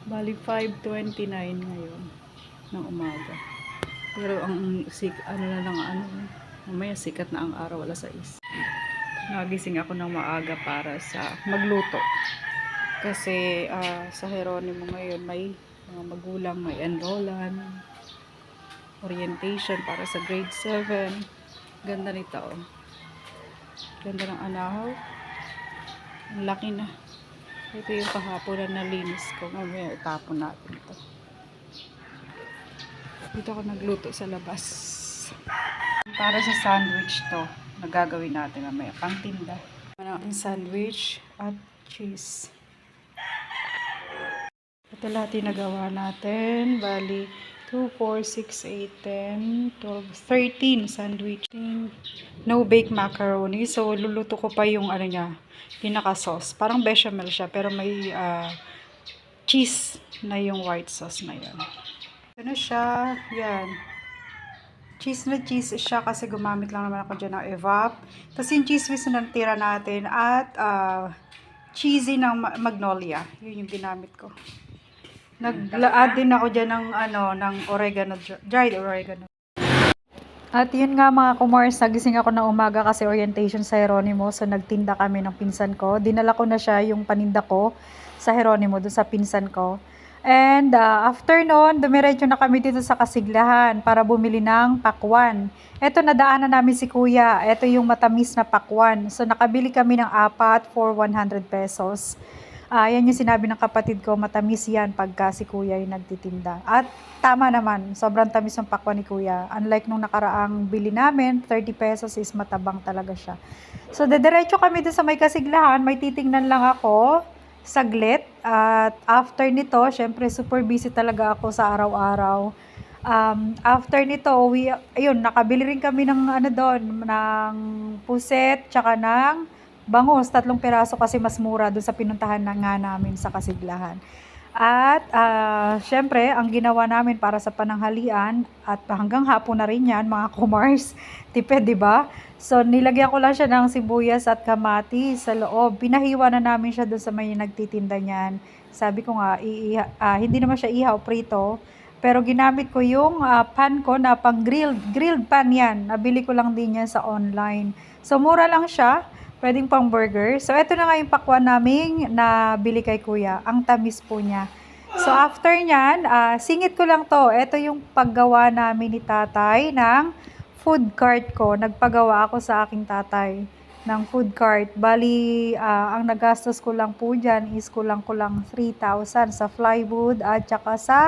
Bali 5:29 ngayon ng umaga. Pero ang ano na lang mamaya sikat na ang araw, alas 6. Nagising ako ng maaga para sa magluto. Kasi sa Jeronimo ngayon may mga magulang, may enrollan, orientation para sa grade 7. Ganda nito, oh. Ganda ng anahaw. Ang laki na. Ito yung kahapon na nalinis ko. Mamaya itapon natin ito. Dito ako nagluto sa labas. Para sa sandwich to, nagagawin natin mamaya. Pangtinda. Ang sandwich at cheese. Ito lahat yung nagawa natin. Bali, 2, 4, 6, 8, 10, 12, 13 sandwich. No bake macaroni. So, luluto ko pa yung ano niya, pinaka-sauce. Parang bechamel siya, pero may cheese na yung white sauce na yan. Ito na siya. Yan. Cheese na cheese siya kasi gumamit lang naman ako dyan ng evap. Tapos yung cheese whiz na natira natin at cheesy ng magnolia. Yun yung ginamit ko. Nag-add din ako dyan ng oregano, dried oregano. At yun nga mga kumars, nagising ako ng umaga kasi orientation sa Jeronimo. So nagtinda kami ng pinsan ko. Dinala ko na siya yung paninda ko sa Jeronimo, dun sa pinsan ko. And after noon, dumiretso na kami dito sa Kasiglahan para bumili ng pakwan. Eto, nadaanan namin si kuya. Eto yung matamis na pakwan. So nakabili kami ng 4 for 100 pesos. Yan yung sinabi ng kapatid ko, matamis yan pagka si kuya yung nagtitinda. At tama naman, sobrang tamis ng pakwan ni kuya. Unlike nung nakaraang bili namin, 30 pesos is matabang talaga siya. So, dediretso kami dun sa may Kasiglahan, may titingnan lang ako, saglit. At after nito, syempre super busy talaga ako sa araw-araw. After nito, ayun, nakabili rin kami ng ng puset, tsaka ng bangus, 3 piraso kasi mas mura doon sa pinuntahan na nga namin sa Kasiglahan. At syempre, ang ginawa namin para sa pananghalian at hanggang hapon na rin yan, mga kumars, tipid, di ba? So, nilagyan ko lang siya ng sibuyas at kamatis sa loob. Pinahiwa na namin siya doon sa may nagtitinda niyan. Sabi ko nga, hindi naman siya ihaw, prito. Pero ginamit ko yung pan ko na pang grilled pan yan. Nabili ko lang din yan sa online. So, mura lang siya. Pwedeng pang burger. So, ito na nga yung pakwan naming nabili kay kuya. Ang tamis po niya. So, after nyan, singit ko lang to. Ito yung paggawa namin ni tatay ng food cart ko. Nagpagawa ako sa aking tatay ng food cart. Bali, ang nagastos ko lang po dyan is kulang 3,000 sa plywood at saka sa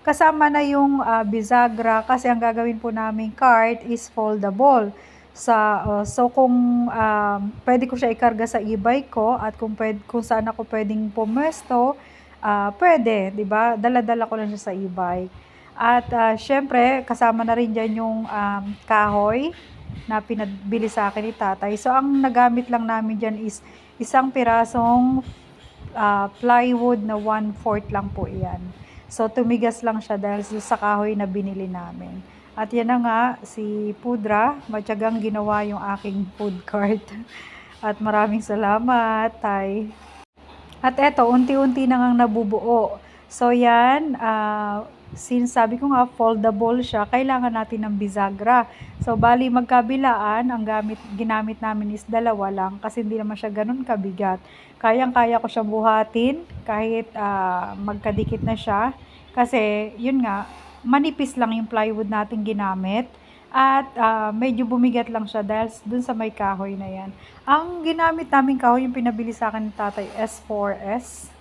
kasama na yung bisagra kasi ang gagawin po naming cart is foldable. So kung pwede ko siya ikarga sa e-bike ko at kung saan ako pwedeng pumesto, pwede, 'di ba? Dala-dala ko lang siya sa e-bike. At syempre, kasama na rin diyan yung kahoy na pinabili sa akin ni tatay. So ang nagamit lang namin diyan is isang pirasong plywood na 1/4 lang po 'yan. So tumigas lang siya dahil sa kahoy na binili namin. At yan na nga, si Pudra, matyagang ginawa yung aking food cart. At maraming salamat, Tay. At eto, unti-unti na ngang nabubuo. So yan, since sabi ko nga, foldable siya, kailangan natin ng bisagra. So bali magkabilaan, ang ginamit namin is 2 lang kasi hindi naman siya ganun kabigat. Kayang-kaya ko siyang buhatin kahit magkadikit na siya. Kasi yun nga, manipis lang yung plywood natin ginamit at medyo bumigat lang siya dahil dun sa may kahoy na yan. Ang ginamit namin kahoy, yung pinabili sa akin ng tatay, S4S,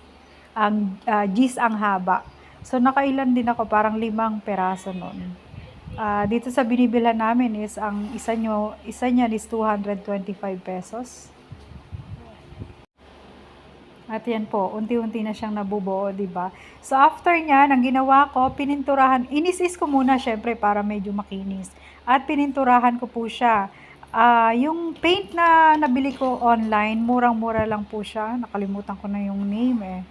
ang G's ang haba. So nakailan din ako, parang 5 peraso nun. Dito sa binibilhan namin is ang isa niya is 225 pesos. At yan po, unti-unti na siyang nabubuo, di ba? So after niyan, ang ginawa ko, pininturahan, inis-is ko muna syempre para medyo makinis. At pininturahan ko po siya. Yung paint na nabili ko online, murang-mura lang po siya. Nakalimutan ko na yung name eh.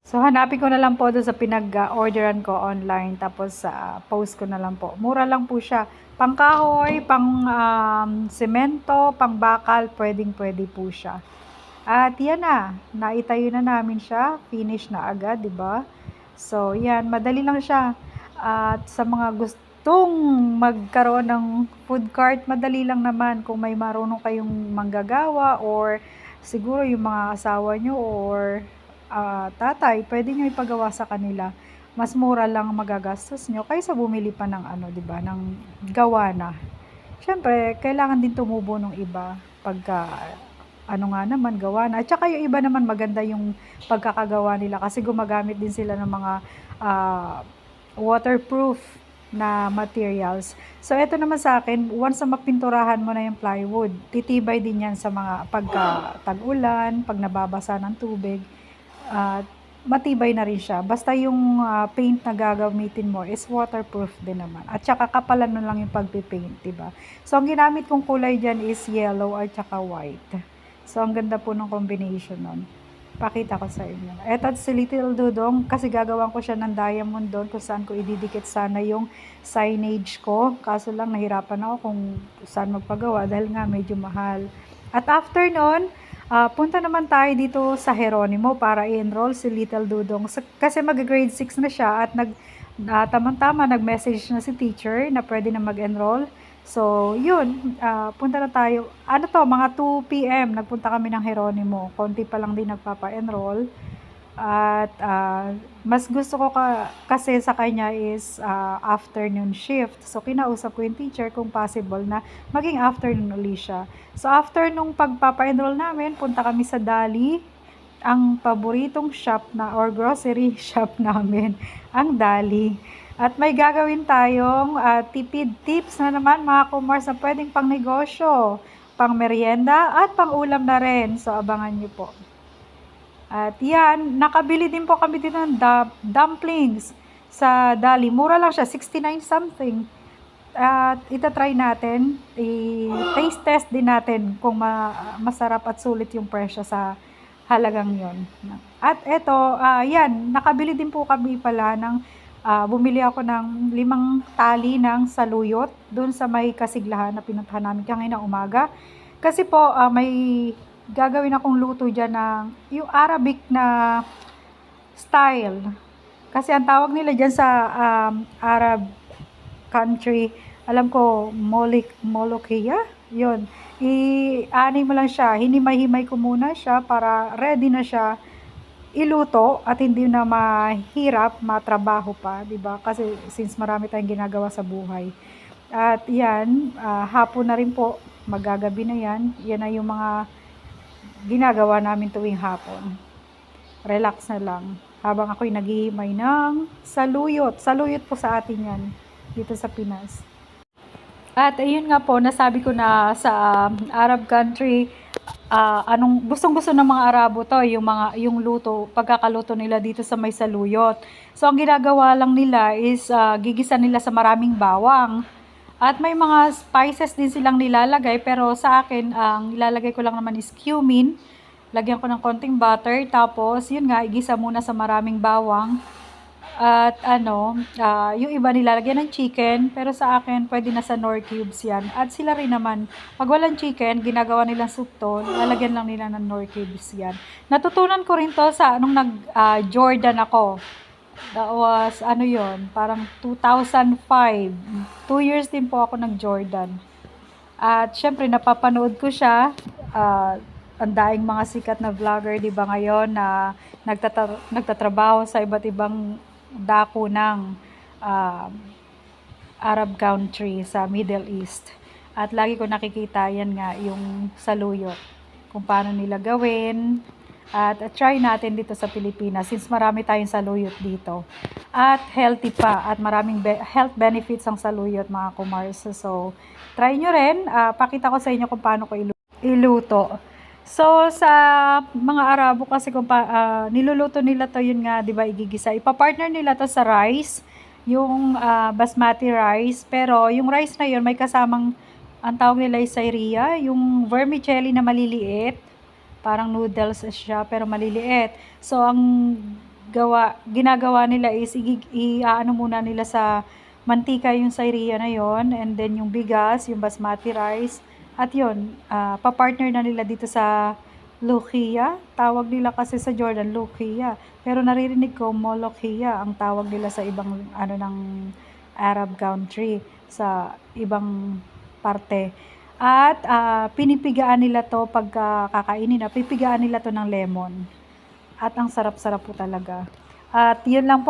So hanapin ko na lang po doon sa pinag-orderan ko online. Tapos post ko na lang po. Mura lang po siya. Pang kahoy, pang semento, pang bakal, pwedeng-pwede po siya. At yan na, naitayo na namin siya, finish na agad, 'di ba? So, yan, madali lang siya. At sa mga gustong magkaroon ng food cart, madali lang naman kung may marunong kayong manggagawa or siguro yung mga asawa nyo or tatay, pwede nyo ipagawa sa kanila. Mas mura lang magagastos nyo kaysa bumili pa ng ano, 'di ba, ng gawa na. Siyempre, kailangan din tumubo ng iba pagka ano nga naman, gawa na. At saka yung iba naman maganda yung pagkakagawa nila kasi gumagamit din sila ng mga ah, waterproof na materials. So, ito naman sa akin, once na mapinturahan mo na yung plywood, titibay din yan sa mga pagka tag-ulan, pag nababasa ng tubig, at matibay na rin siya. Basta yung paint na gagamitin mo is waterproof din naman. At saka kapalan mo lang yung pagpipaint, diba? So, ang ginamit kong kulay dyan is yellow at saka white. So, ang ganda po ng combination nun. Pakita ko sa inyo. Eto si Little Dudong, kasi gagawan ko siya ng diamond doon kung saan ko ididikit sana yung signage ko. Kaso lang, nahirapan ako kung saan magpagawa dahil nga medyo mahal. At after nun, punta naman tayo dito sa Geronimo para i-enroll si Little Dudong. Kasi mag-grade 6 na siya at tamang-tama nag-message na si teacher na pwede na mag-enroll. So, yun, punta na tayo. Ano to, mga 2 PM, nagpunta kami ng Geronimo. Konti pa lang din nagpapa-enroll. At mas gusto ko kasi sa kanya is afternoon shift. So, kinausap ko yung teacher kung possible na maging afternoon uli siya. So, after nung pagpapa-enroll namin, punta kami sa Dali. Ang paboritong shop na or grocery shop namin, ang Dali. At may gagawin tayong tipid tips na naman mga kumars na pwedeng pang negosyo, pang merienda at pang ulam na rin. So, abangan nyo po. At yan, nakabili din po kami dito ng dumplings sa Dali. Mura lang siya, 69 something. At itatry natin, i-taste test din natin kung masarap at sulit yung presyo sa halagang yon. At eto, yan, nakabili din po kami pala ng bumili ako ng 5 tali ng saluyot doon sa may Kasiglahan na pinuntahan namin kanina umaga. Kasi po may gagawin akong luto dyan ng yung Arabic na style. Kasi ang tawag nila dyan sa Arab country, alam ko, molokhia, yun. I-ani mo lang siya, hinimay-himay ko muna siya para ready na siya iluto at hindi na mahirap, matrabaho pa, 'di ba? Kasi since marami tayong ginagawa sa buhay. At 'yan, hapon na rin po, magagabi na 'yan. 'Yan na yung mga ginagawa namin tuwing hapon. Relax na lang habang ako'y naghihimay ng saluyot. Saluyot po sa atin 'yan dito sa Pinas. At ayun nga po, nasabi ko na sa Arab country, anong gustong-gusto ng mga Arabo to, yung luto, pagkakaluto nila dito sa may saluyot. So ang ginagawa lang nila is gigisa nila sa maraming bawang. At may mga spices din silang nilalagay, pero sa akin ang ilalagay ko lang naman is cumin. Lagyan ko ng konting butter, tapos yun nga, igisa muna sa maraming bawang. At yung iba nilalagyan ng chicken, pero sa akin pwede na sa Knorr cubes yan. At sila rin naman, pag walang chicken, ginagawa nilang soup to, lalagyan lang nila ng Knorr cubes yan. Natutunan ko rin to sa nung nag-Jordan ako. That was, parang 2005. 2 years din po ako nag-Jordan. At syempre, napapanood ko siya. Ang daing mga sikat na vlogger, di ba ngayon, na nagtatrabaho sa iba't ibang dako ng Arab country sa Middle East. At lagi ko nakikita yan nga, yung saluyot, kung paano nila gawin. At try natin dito sa Pilipinas since marami tayong saluyot dito. At healthy pa at maraming health benefits ang saluyot mga kumars. So, try nyo rin. Pakita ko sa inyo kung paano ko iluto. So, sa mga Arabo kasi kung niluluto nila to, yun nga, 'di ba, igigisa. Ipa-partner nila to sa rice, yung basmati rice, pero yung rice na yun may kasamang ang tawag nila ay sairia, yung vermicelli na maliliit, parang noodles siya pero maliliit. So, ang ginagawa nila is iaano muna nila sa mantika yung sairia na yon, and then yung bigas, yung basmati rice. At yun, pa-partner na nila dito sa Lukia. Tawag nila kasi sa Jordan, Lukia. Pero naririnig ko, Molokhia ang tawag nila sa ibang ano ng Arab country, sa ibang parte. At pinipigaan nila to pagka kakainin na, pipigaan nila to ng lemon. At ang sarap-sarap po talaga. At yun lang po.